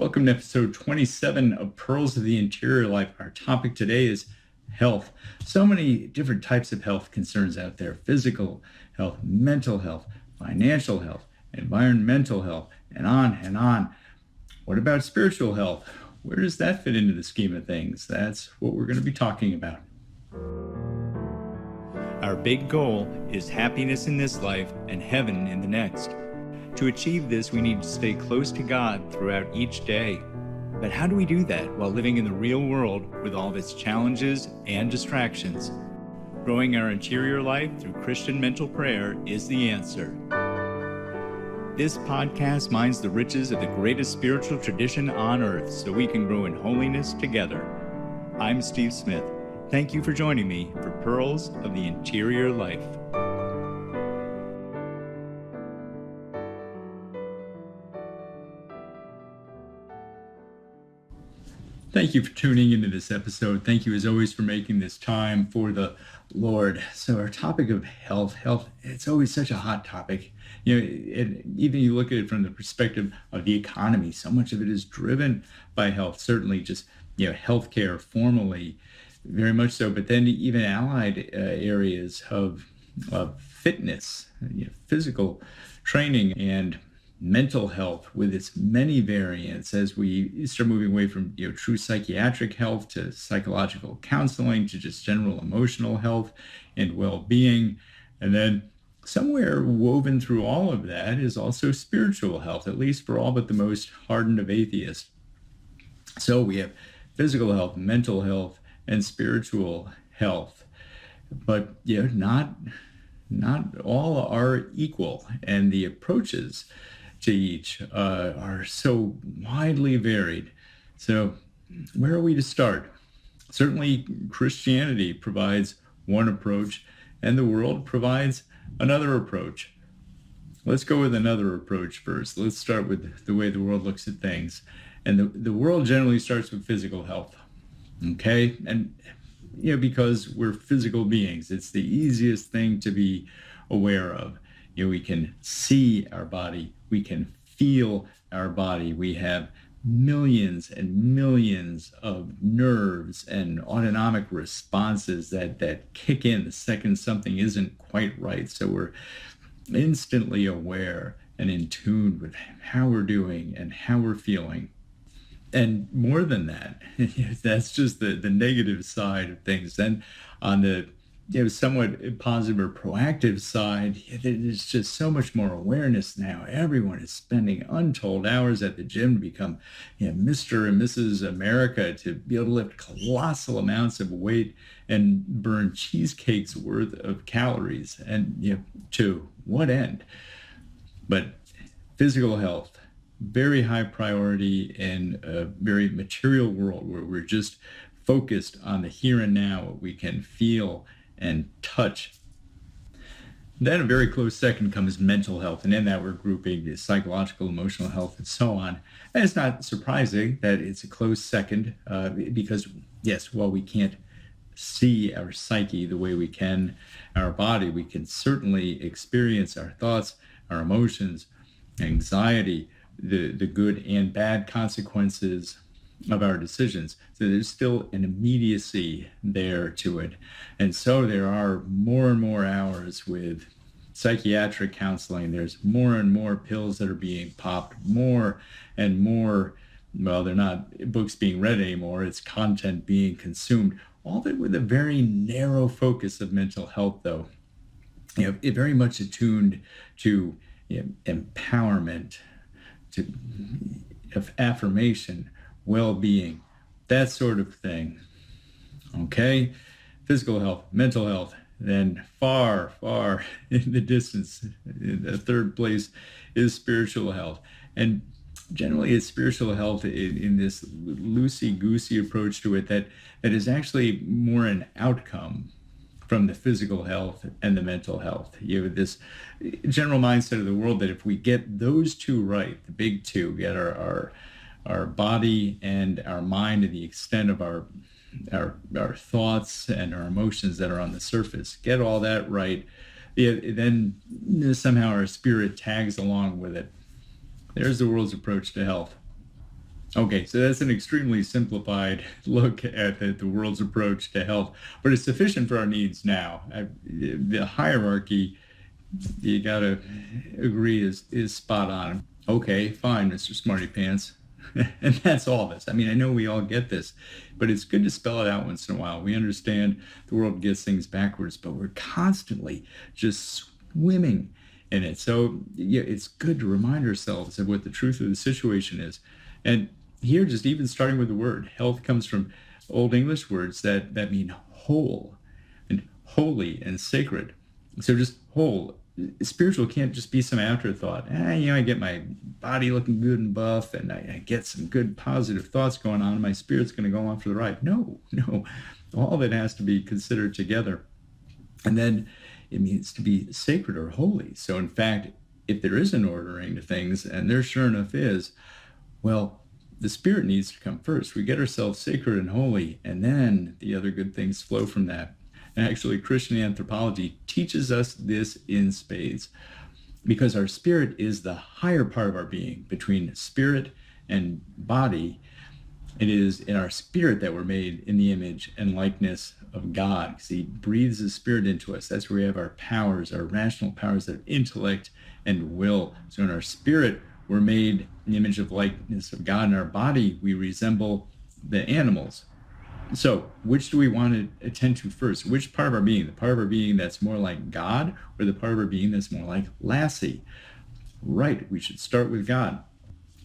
Welcome to episode 27 of Pearls of the Interior Life. Our topic today is health. So many different types of health concerns out there: physical health, mental health, financial health, environmental health, and on and on. What about spiritual health? Where does that fit into the scheme of things? That's what we're going to be talking about. Our big goal is happiness in this life and heaven in the next. To achieve this, we need to stay close to God throughout each day. But how do we do that while living in the real world with all of its challenges and distractions? Growing our interior life through Christian mental prayer is the answer. This podcast mines the riches of the greatest spiritual tradition on earth so we can grow in holiness together. I'm Steve Smith. Thank you for joining me for Pearls of the Interior Life. Thank you for tuning into this episode. Thank you, as always, for making this time for the Lord. So our topic of health, it's always such a hot topic. Even you look at it from the perspective of the economy, so much of it is driven by health, certainly just, healthcare formally, very much so, but then even allied areas of fitness, physical training, and mental health with its many variants as we start moving away from true psychiatric health to psychological counseling to just general emotional health and well-being. And then somewhere woven through all of that is also spiritual health, at least for all but the most hardened of atheists. So we have physical health, mental health, and spiritual health. But not all are equal, and the approaches to each are so widely varied. So where are we to start? Certainly Christianity provides one approach and the world provides another approach. Let's go with another approach first. Let's start with the way the world looks at things. And the world generally starts with physical health. Okay? And because we're physical beings, it's the easiest thing to be aware of. We can see our body. We can feel our body. We have millions and millions of nerves and autonomic responses that kick in the second something isn't quite right. So we're instantly aware and in tune with how we're doing and how we're feeling. And more than that, that's just the negative side of things. Then on the somewhat positive or proactive side, there's just so much more awareness now. Everyone is spending untold hours at the gym to become Mr. and Mrs. America, to be able to lift colossal amounts of weight and burn cheesecakes worth of calories. And to what end? But physical health, very high priority in a very material world where we're just focused on the here and now, what we can feel and touch. Then a very close second comes mental health, and in that we're grouping psychological, emotional health, and so on. And it's not surprising that it's a close second because, yes, while we can't see our psyche the way we can our body, we can certainly experience our thoughts, our emotions, anxiety, the good and bad consequences of our decisions. So there's still an immediacy there to it. And so there are more and more hours with psychiatric counseling. There's more and more pills that are being popped, more and more. Well, they're not books being read anymore. It's content being consumed. All of it with a very narrow focus of mental health, though. It very much attuned to empowerment, to affirmation, well-being, that sort of thing. Okay? Physical health, mental health, then far in the distance, in the third place is spiritual health. And generally it's spiritual health in this loosey-goosey approach to it that is actually more an outcome from the physical health and the mental health. You have this general mindset of the world that if we get those two right, the big two, get our body and our mind to the extent of our thoughts and our emotions that are on the surface, get all that right, then somehow our spirit tags along with it. There's the world's approach to health. Okay, so that's an extremely simplified look at the world's approach to health, but it's sufficient for our needs now. The hierarchy, you gotta agree, is spot on. Okay, fine, Mr. Smarty Pants. And that's all this. I mean, I know we all get this, but it's good to spell it out once in a while. We understand the world gets things backwards, but we're constantly just swimming in it. So yeah, it's good to remind ourselves of what the truth of the situation is. And here, just even starting with the word, health comes from Old English words that mean whole and holy and sacred. So just whole. Spiritual can't just be some afterthought. I get my body looking good and buff, and I get some good positive thoughts going on, and my spirit's going to go on for the ride. No, no. All of it has to be considered together. And then it means to be sacred or holy. So in fact, if there is an ordering to things, and there sure enough is, well, the spirit needs to come first. We get ourselves sacred and holy, and then the other good things flow from that. And actually, Christian anthropology teaches us this in spades, because our spirit is the higher part of our being. Between spirit and body, it is in our spirit that we're made in the image and likeness of God, because he breathes his spirit into us. That's where we have our powers, our rational powers of intellect and will. So in our spirit, we're made in the image of likeness of God. In our body, we resemble the animals. So which do we want to attend to first? Which part of our being? The part of our being that's more like God, or the part of our being that's more like Lassie? Right, we should start with God.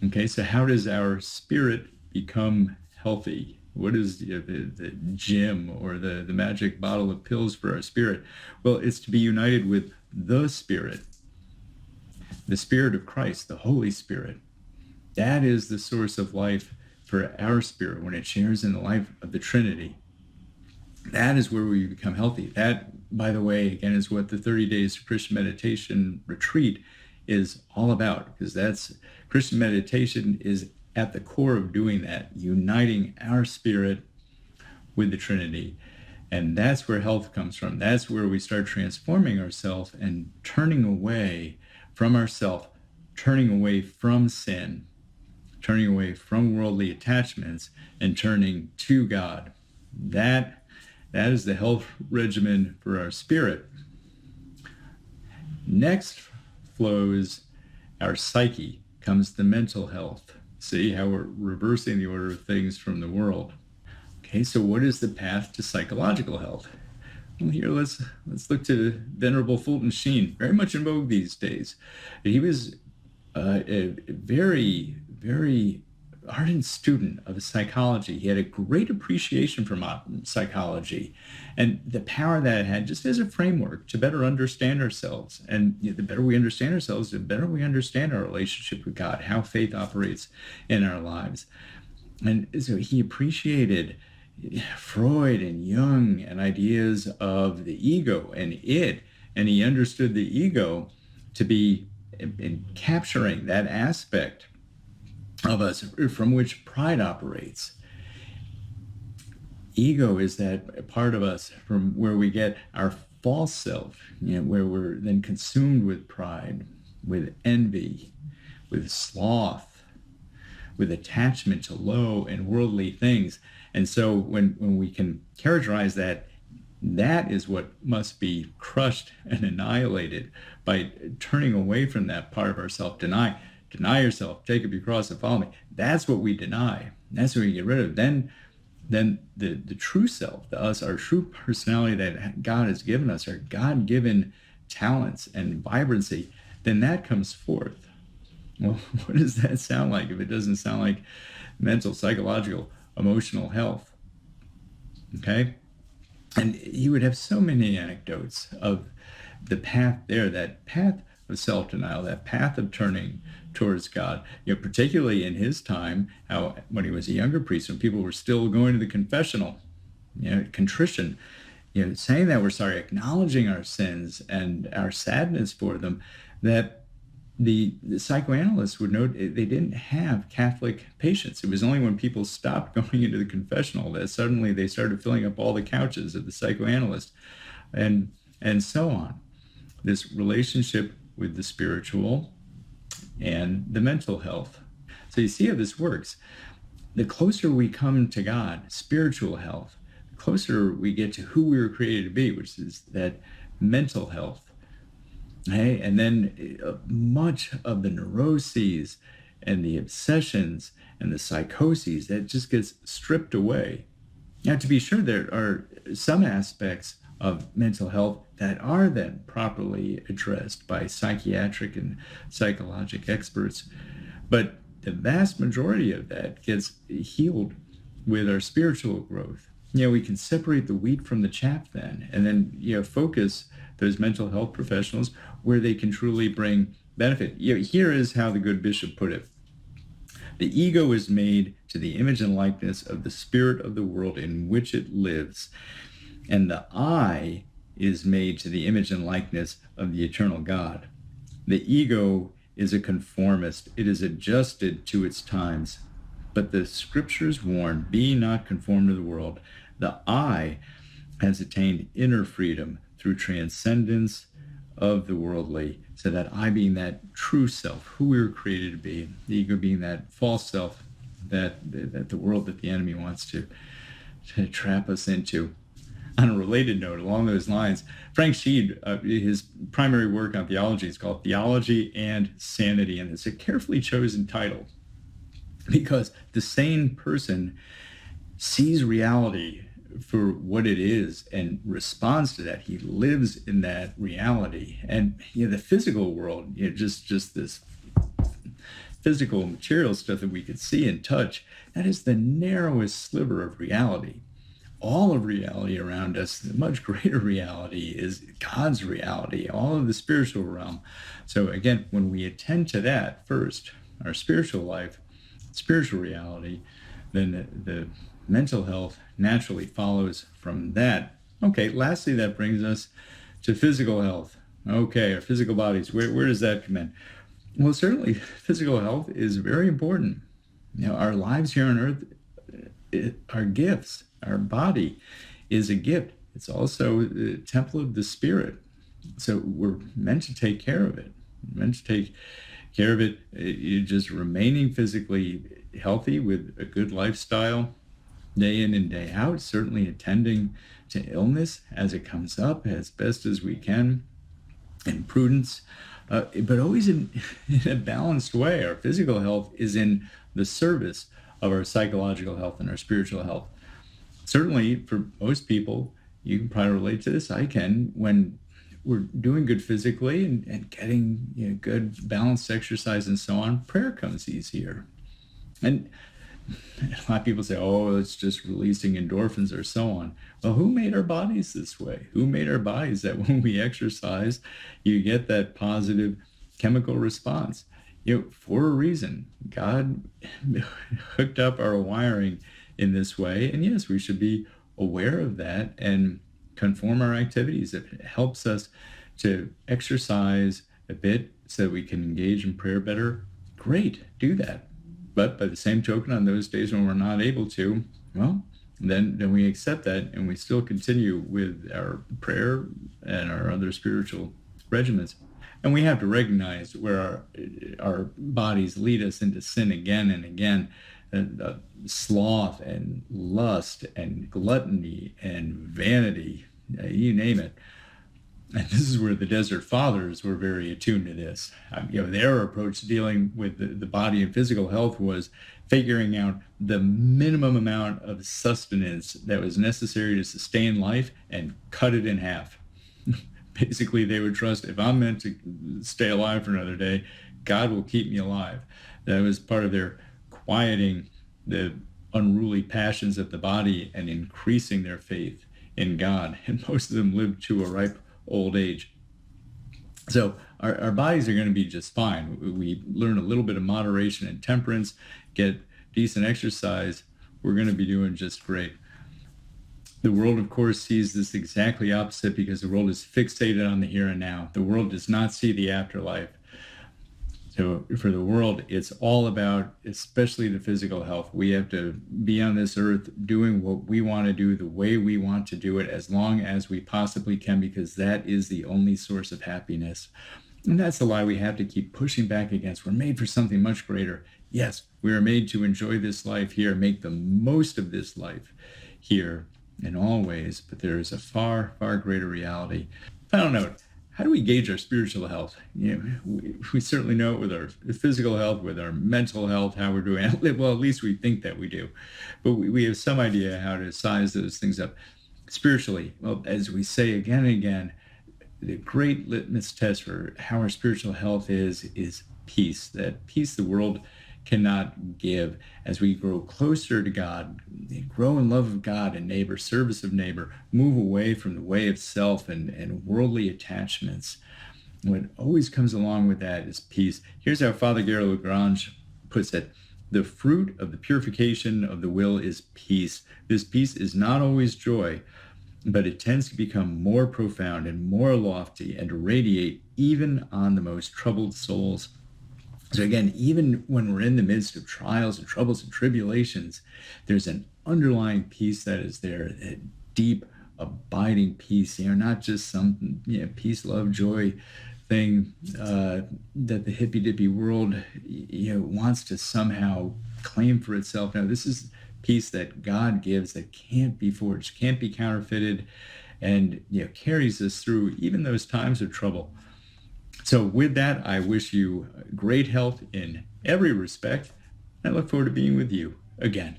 Okay, so how does our spirit become healthy? What is the gem or the magic bottle of pills for our spirit? Well, it's to be united with the Spirit of Christ, the Holy Spirit. That is the source of life for our spirit when it shares in the life of the Trinity. That is where we become healthy. That, by the way, again, is what the 30 Days of Christian Meditation retreat is all about, because that's Christian meditation is at the core of doing that, uniting our spirit with the Trinity. And that's where health comes from. That's where we start transforming ourselves and turning away from ourself, turning away from sin, turning away from worldly attachments, and turning to God. That is the health regimen for our spirit. Next flows our psyche, comes the mental health. See how we're reversing the order of things from the world. Okay, so what is the path to psychological health? Well, here let's look to Venerable Fulton Sheen, very much in vogue these days. He was a very, very ardent student of psychology. He had a great appreciation for modern psychology and the power that it had just as a framework to better understand ourselves. And the better we understand ourselves, the better we understand our relationship with God, how faith operates in our lives. And so he appreciated Freud and Jung and ideas of the ego and it, and he understood the ego to be in capturing that aspect of us from which pride operates. Ego is that part of us from where we get our false self, where we're then consumed with pride, with envy, with sloth, with attachment to low and worldly things. And so when we can characterize that, that is what must be crushed and annihilated by turning away from that part of ourself. Deny yourself, take up your cross and follow me. That's what we deny. That's what we get rid of. Then the true self, the us, our true personality that God has given us, our God-given talents and vibrancy, then that comes forth. Well, what does that sound like if it doesn't sound like mental, psychological, emotional health? Okay? And you would have so many anecdotes of the path there, that path of self-denial, that path of turning towards God, particularly in his time, how when he was a younger priest, when people were still going to the confessional, contrition, saying that we're sorry, acknowledging our sins and our sadness for them, that the psychoanalysts would note they didn't have Catholic patients. It was only when people stopped going into the confessional that suddenly they started filling up all the couches of the psychoanalyst, and so on. This relationship with the spiritual and the mental health. So you see how this works. the closer we come to God, spiritual health, the closer we get to who we were created to be, which is that mental health. Hey, and then much of the neuroses and the obsessions and the psychoses that just gets stripped away. Now, to be sure, there are some aspects of mental health that are then properly addressed by psychiatric and psychologic experts, but the vast majority of that gets healed with our spiritual growth. We can separate the wheat from the chaff then, and then focus those mental health professionals where they can truly bring benefit. Here is how the good bishop put it. The ego is made to the image and likeness of the spirit of the world in which it lives, and the I is made to the image and likeness of the eternal God. The ego is a conformist. It is adjusted to its times. But the scriptures warn, be not conformed to the world. The I has attained inner freedom through transcendence of the worldly, so that I being that true self, who we were created to be, the ego being that false self that the world, that the enemy wants to trap us into. On a related note, along those lines, Frank Sheed, his primary work on theology is called Theology and Sanity, and it's a carefully chosen title because the sane person sees reality for what it is and responds to that. He lives in that reality. And the physical world, just this physical material stuff that we could see and touch, that is the narrowest sliver of reality. All of reality around us, the much greater reality, is God's reality, all of the spiritual realm. So again, when we attend to that first, our spiritual life, spiritual reality, then the mental health naturally follows from that. Okay, lastly, that brings us to physical health. Okay, our physical bodies, where does that come in? Well, certainly physical health is very important. Our lives here on earth are gifts. Our body is a gift. It's also the temple of the Spirit. So we're meant to take care of it. You're just remaining physically healthy with a good lifestyle, day in and day out, certainly attending to illness as it comes up as best as we can, and prudence, but always in a balanced way. Our physical health is in the service of our psychological health and our spiritual health. Certainly for most people, you can probably relate to this, I can, when we're doing good physically and getting good balanced exercise and so on, prayer comes easier. And a lot of people say, oh, it's just releasing endorphins or so on. Well, who made our bodies this way? Who made our bodies that when we exercise, you get that positive chemical response? For a reason. God hooked up our wiring in this way. And yes, we should be aware of that and conform our activities. It helps us to exercise a bit so that we can engage in prayer better. Great, do that. But by the same token, on those days when we're not able to, well, then we accept that and we still continue with our prayer and our other spiritual regimens. And we have to recognize where our bodies lead us into sin again and again. Sloth and lust and gluttony and vanity, you name it. And this is where the Desert Fathers were very attuned to this. Their approach to dealing with the body and physical health was figuring out the minimum amount of sustenance that was necessary to sustain life and cut it in half. Basically, they would trust, if I'm meant to stay alive for another day, God will keep me alive. That was part of their quieting the unruly passions of the body and increasing their faith in God. And most of them lived to a ripe old age. So our bodies are going to be just fine. We learn a little bit of moderation and temperance, get decent exercise, we're going to be doing just great. The world, of course, sees this exactly opposite because the world is fixated on the here and now. The world does not see the afterlife. So for the world, it's all about, especially the physical health. We have to be on this earth doing what we want to do the way we want to do it as long as we possibly can, because that is the only source of happiness. And that's the lie we have to keep pushing back against. We're made for something much greater. Yes, we are made to enjoy this life here, make the most of this life here in all ways, but there is a far, far greater reality. Final note, how do we gauge our spiritual health? We certainly know it with our physical health, with our mental health, how we're doing. Well, at least we think that we do. But we have some idea how to size those things up. Spiritually, well, as we say again and again, the great litmus test for how our spiritual health is peace. That peace the world cannot give. As we grow closer to God, grow in love of God and neighbor, service of neighbor, move away from the way of self and worldly attachments. What always comes along with that is peace. Here's how Father Gary Lagrange puts it. The fruit of the purification of the will is peace. This peace is not always joy, but it tends to become more profound and more lofty and to radiate even on the most troubled souls. So again, even when we're in the midst of trials and troubles and tribulations, there's an underlying peace that is there, a deep, abiding peace, not just some peace, love, joy thing that the hippy-dippy world wants to somehow claim for itself. Now, this is peace that God gives that can't be forged, can't be counterfeited, and carries us through even those times of trouble. So with that, I wish you great health in every respect. I look forward to being with you again.